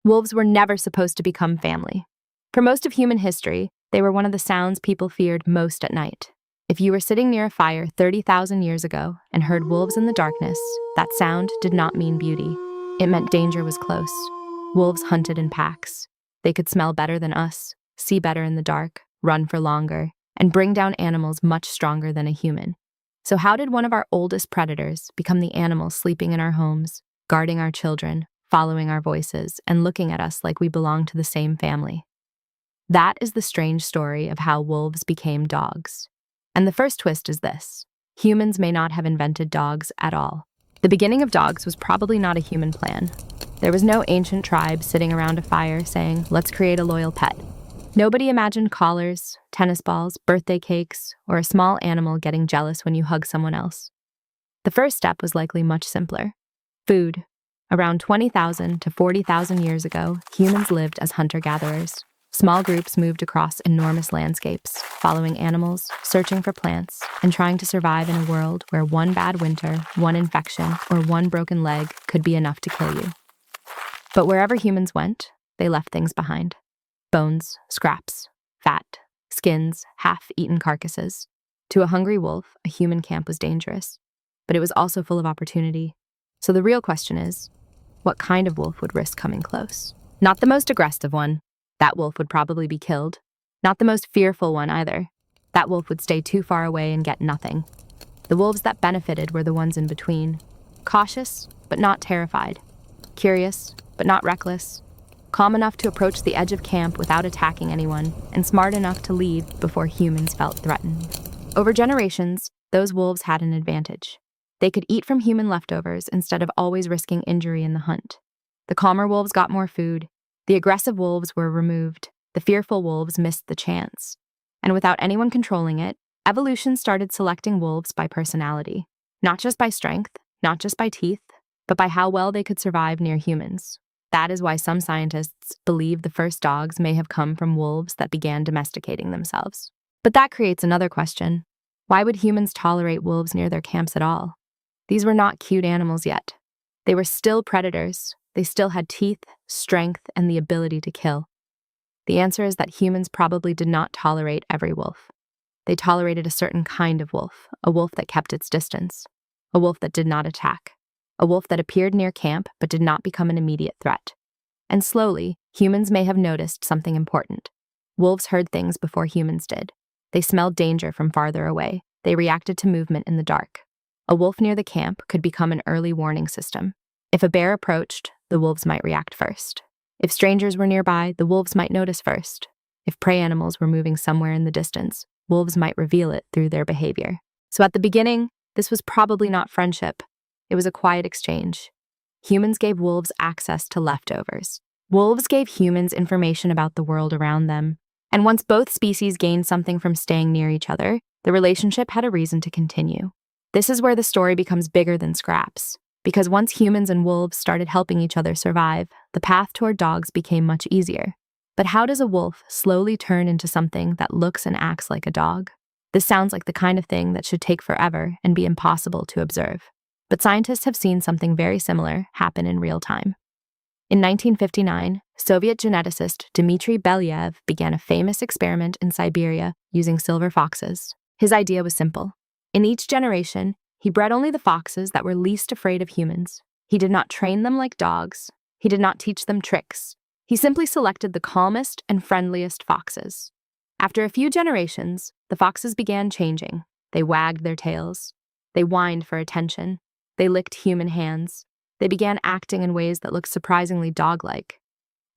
Wolves were never supposed to become family. For most of human history, they were one of the sounds people feared most at night. If you were sitting near a fire 30,000 years ago and heard wolves in the darkness, that sound did not mean beauty. It meant danger was close. Wolves hunted in packs. They could smell better than us, see better in the dark, run for longer, and bring down animals much stronger than a human. So how did one of our oldest predators become the animal sleeping in our homes, guarding our children, following our voices, and looking at us like we belong to the same family? That is the strange story of how wolves became dogs. And the first twist is this: humans may not have invented dogs at all. The beginning of dogs was probably not a human plan. There was no ancient tribe sitting around a fire saying, let's create a loyal pet. Nobody imagined collars, tennis balls, birthday cakes, or a small animal getting jealous when you hug someone else. The first step was likely much simpler: food. Around 20,000 to 40,000 years ago, humans lived as hunter-gatherers. Small groups moved across enormous landscapes, following animals, searching for plants, and trying to survive in a world where one bad winter, one infection, or one broken leg could be enough to kill you. But wherever humans went, they left things behind: bones, scraps, fat, skins, half-eaten carcasses. To a hungry wolf, a human camp was dangerous, but it was also full of opportunity. So the real question is, what kind of wolf would risk coming close? Not the most aggressive one. That wolf would probably be killed. Not the most fearful one either. That wolf would stay too far away and get nothing. The wolves that benefited were the ones in between. Cautious, but not terrified. Curious, but not reckless. Calm enough to approach the edge of camp without attacking anyone, and smart enough to leave before humans felt threatened. Over generations, those wolves had an advantage. They could eat from human leftovers instead of always risking injury in the hunt. The calmer wolves got more food. The aggressive wolves were removed. The fearful wolves missed the chance. And without anyone controlling it, evolution started selecting wolves by personality. Not just by strength, not just by teeth, but by how well they could survive near humans. That is why some scientists believe the first dogs may have come from wolves that began domesticating themselves. But that creates another question. Why would humans tolerate wolves near their camps at all? These were not cute animals yet. They were still predators. They still had teeth, strength, and the ability to kill. The answer is that humans probably did not tolerate every wolf. They tolerated a certain kind of wolf, a wolf that kept its distance, a wolf that did not attack, a wolf that appeared near camp but did not become an immediate threat. And slowly, humans may have noticed something important. Wolves heard things before humans did. They smelled danger from farther away. They reacted to movement in the dark. A wolf near the camp could become an early warning system. If a bear approached, the wolves might react first. If strangers were nearby, the wolves might notice first. If prey animals were moving somewhere in the distance, wolves might reveal it through their behavior. So at the beginning, this was probably not friendship. It was a quiet exchange. Humans gave wolves access to leftovers. Wolves gave humans information about the world around them. And once both species gained something from staying near each other, the relationship had a reason to continue. This is where the story becomes bigger than scraps. Because once humans and wolves started helping each other survive, the path toward dogs became much easier. But how does a wolf slowly turn into something that looks and acts like a dog? This sounds like the kind of thing that should take forever and be impossible to observe. But scientists have seen something very similar happen in real time. In 1959, Soviet geneticist Dmitry Belyaev began a famous experiment in Siberia using silver foxes. His idea was simple. In each generation, he bred only the foxes that were least afraid of humans. He did not train them like dogs. He did not teach them tricks. He simply selected the calmest and friendliest foxes. After a few generations, the foxes began changing. They wagged their tails. They whined for attention. They licked human hands. They began acting in ways that looked surprisingly dog-like.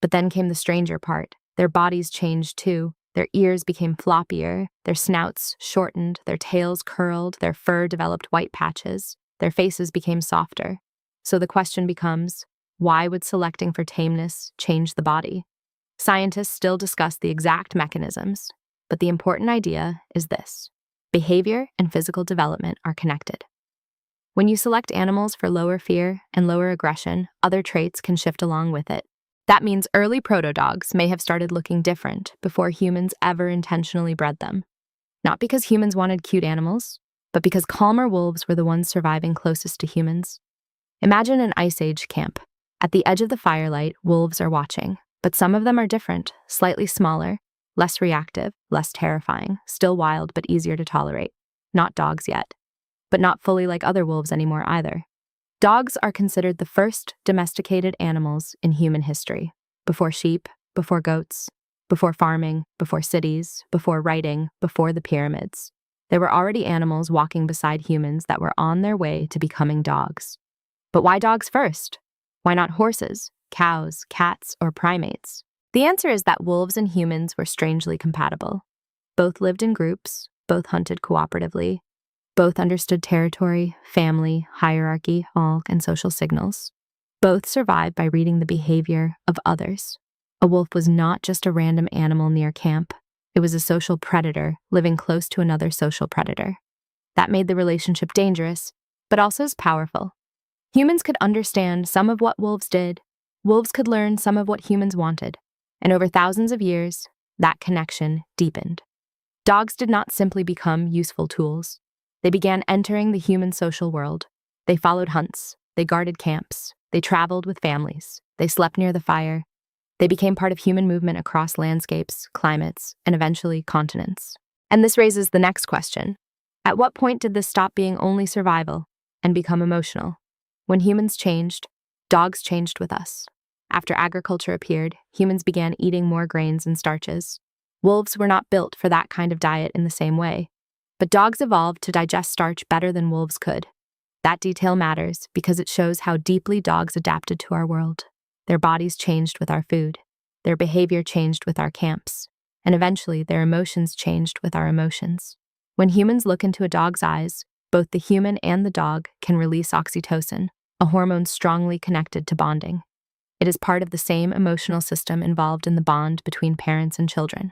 But then came the stranger part. Their bodies changed too. Their ears became floppier, their snouts shortened, their tails curled, their fur developed white patches, their faces became softer. So the question becomes, why would selecting for tameness change the body? Scientists still discuss the exact mechanisms, but the important idea is this: behavior and physical development are connected. When you select animals for lower fear and lower aggression, other traits can shift along with it. That means early proto-dogs may have started looking different before humans ever intentionally bred them. Not because humans wanted cute animals, but because calmer wolves were the ones surviving closest to humans. Imagine an Ice Age camp. At the edge of the firelight, wolves are watching, but some of them are different, slightly smaller, less reactive, less terrifying, still wild but easier to tolerate. Not dogs yet, but not fully like other wolves anymore either. Dogs are considered the first domesticated animals in human history. Before sheep, before goats, before farming, before cities, before writing, before the pyramids. There were already animals walking beside humans that were on their way to becoming dogs. But why dogs first? Why not horses, cows, cats, or primates? The answer is that wolves and humans were strangely compatible. Both lived in groups, both hunted cooperatively, both understood territory, family, hierarchy, and social signals. Both survived by reading the behavior of others. A wolf was not just a random animal near camp. It was a social predator living close to another social predator. That made the relationship dangerous, but also as powerful. Humans could understand some of what wolves did. Wolves could learn some of what humans wanted. And over thousands of years, that connection deepened. Dogs did not simply become useful tools. They began entering the human social world. They followed hunts. They guarded camps. They traveled with families. They slept near the fire. They became part of human movement across landscapes, climates, and eventually continents. And this raises the next question. At what point did this stop being only survival and become emotional? When humans changed, dogs changed with us. After agriculture appeared, humans began eating more grains and starches. Wolves were not built for that kind of diet in the same way, but dogs evolved to digest starch better than wolves could. That detail matters because it shows how deeply dogs adapted to our world. Their bodies changed with our food. Their behavior changed with our camps. And eventually, their emotions changed with our emotions. When humans look into a dog's eyes, both the human and the dog can release oxytocin, a hormone strongly connected to bonding. It is part of the same emotional system involved in the bond between parents and children.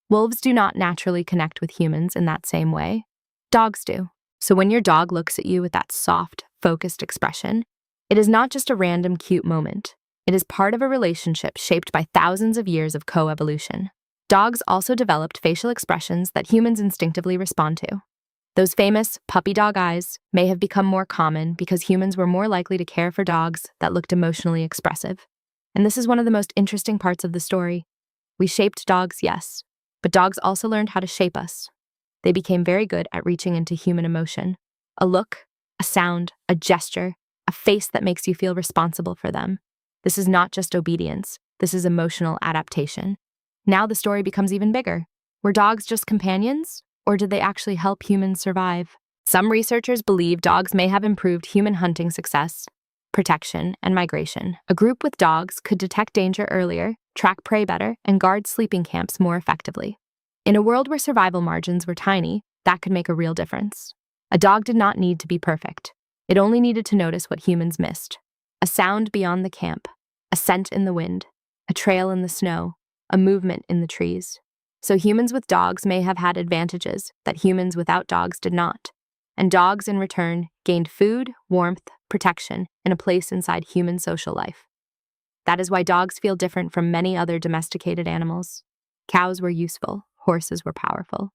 Wolves do not naturally connect with humans in that same way. Dogs do. So when your dog looks at you with that soft, focused expression, it is not just a random cute moment. It is part of a relationship shaped by thousands of years of coevolution. Dogs also developed facial expressions that humans instinctively respond to. Those famous puppy dog eyes may have become more common because humans were more likely to care for dogs that looked emotionally expressive. And this is one of the most interesting parts of the story. We shaped dogs, yes, but dogs also learned how to shape us. They became very good at reaching into human emotion. A look, a sound, a gesture, a face that makes you feel responsible for them. This is not just obedience. This is emotional adaptation. Now the story becomes even bigger. Were dogs just companions? Or did they actually help humans survive? Some researchers believe dogs may have improved human hunting success, protection, and migration. A group with dogs could detect danger earlier, track prey better, and guard sleeping camps more effectively. In a world where survival margins were tiny, that could make a real difference. A dog did not need to be perfect. It only needed to notice what humans missed. A sound beyond the camp, a scent in the wind, a trail in the snow, a movement in the trees. So humans with dogs may have had advantages that humans without dogs did not. And dogs, in return, gained food, warmth, protection, and a place inside human social life. That is why dogs feel different from many other domesticated animals. Cows were useful, horses were powerful.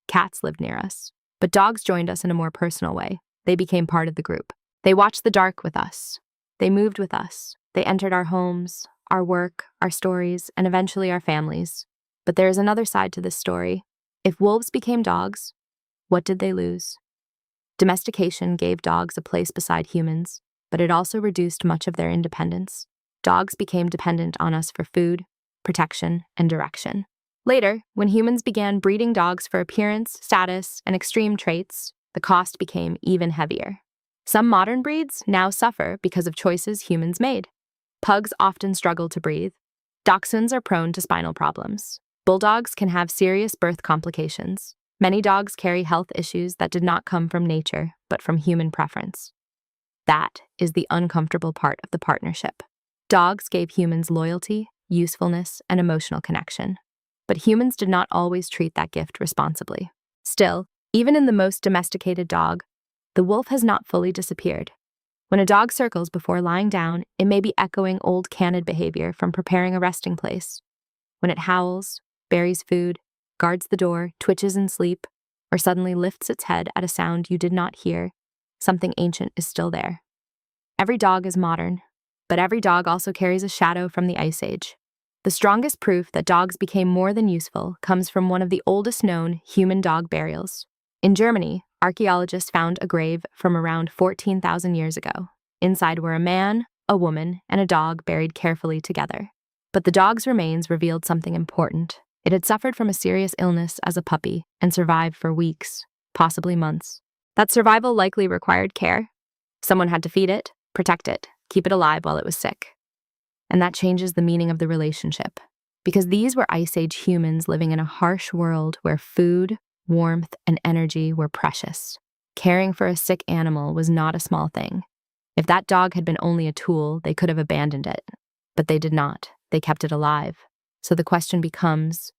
Cats lived near us. But dogs joined us in a more personal way. They became part of the group. They watched the dark with us. They moved with us. They entered our homes, our work, our stories, and eventually our families. But there is another side to this story. If wolves became dogs, what did they lose? Domestication gave dogs a place beside humans, but it also reduced much of their independence. Dogs became dependent on us for food, protection, and direction. Later, when humans began breeding dogs for appearance, status, and extreme traits, the cost became even heavier. Some modern breeds now suffer because of choices humans made. Pugs often struggle to breathe. Dachshunds are prone to spinal problems. Bulldogs can have serious birth complications. Many dogs carry health issues that did not come from nature, but from human preference. That is the uncomfortable part of the partnership. Dogs gave humans loyalty, usefulness, and emotional connection. But humans did not always treat that gift responsibly. Still, even in the most domesticated dog, the wolf has not fully disappeared. When a dog circles before lying down, it may be echoing old canid behavior from preparing a resting place. When it howls, buries food, guards the door, twitches in sleep, or suddenly lifts its head at a sound you did not hear, something ancient is still there. Every dog is modern, but every dog also carries a shadow from the Ice Age. The strongest proof that dogs became more than useful comes from one of the oldest known human-dog burials. In Germany, archaeologists found a grave from around 14,000 years ago. Inside were a man, a woman, and a dog buried carefully together. But the dog's remains revealed something important. It had suffered from a serious illness as a puppy and survived for weeks, possibly months. That survival likely required care. Someone had to feed it, protect it, keep it alive while it was sick. And that changes the meaning of the relationship. Because these were Ice Age humans living in a harsh world where food, warmth, and energy were precious. Caring for a sick animal was not a small thing. If that dog had been only a tool, they could have abandoned it. But they did not. They kept it alive. So the question becomes,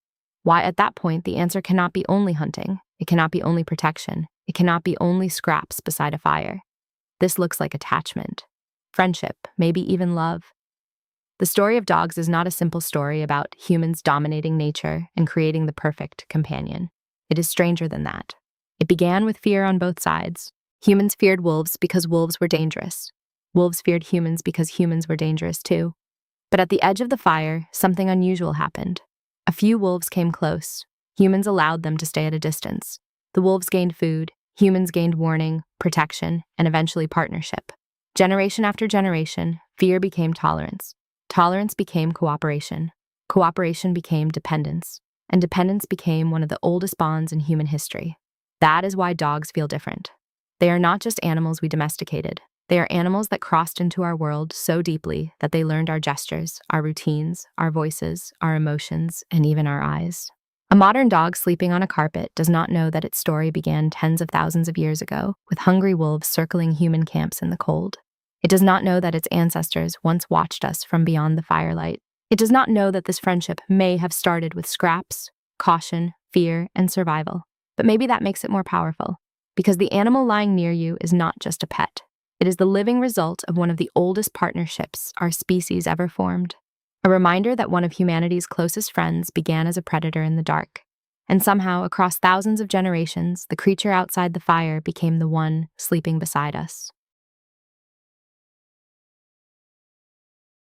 why at that point the answer cannot be only hunting. It cannot be only protection. It cannot be only scraps beside a fire. This looks like attachment, friendship, maybe even love. The story of dogs is not a simple story about humans dominating nature and creating the perfect companion. It is stranger than that. It began with fear on both sides. Humans feared wolves because wolves were dangerous. Wolves feared humans because humans were dangerous too. But at the edge of the fire, something unusual happened. A few wolves came close. Humans allowed them to stay at a distance. The wolves gained food, humans gained warning, protection, and eventually partnership. Generation after generation, fear became tolerance. Tolerance became cooperation. Cooperation became dependence. And dependence became one of the oldest bonds in human history. That is why dogs feel different. They are not just animals we domesticated. They are animals that crossed into our world so deeply that they learned our gestures, our routines, our voices, our emotions, and even our eyes. A modern dog sleeping on a carpet does not know that its story began tens of thousands of years ago, with hungry wolves circling human camps in the cold. It does not know that its ancestors once watched us from beyond the firelight. It does not know that this friendship may have started with scraps, caution, fear, and survival. But maybe that makes it more powerful, because the animal lying near you is not just a pet. It is the living result of one of the oldest partnerships our species ever formed. A reminder that one of humanity's closest friends began as a predator in the dark. And somehow, across thousands of generations, the creature outside the fire became the one sleeping beside us.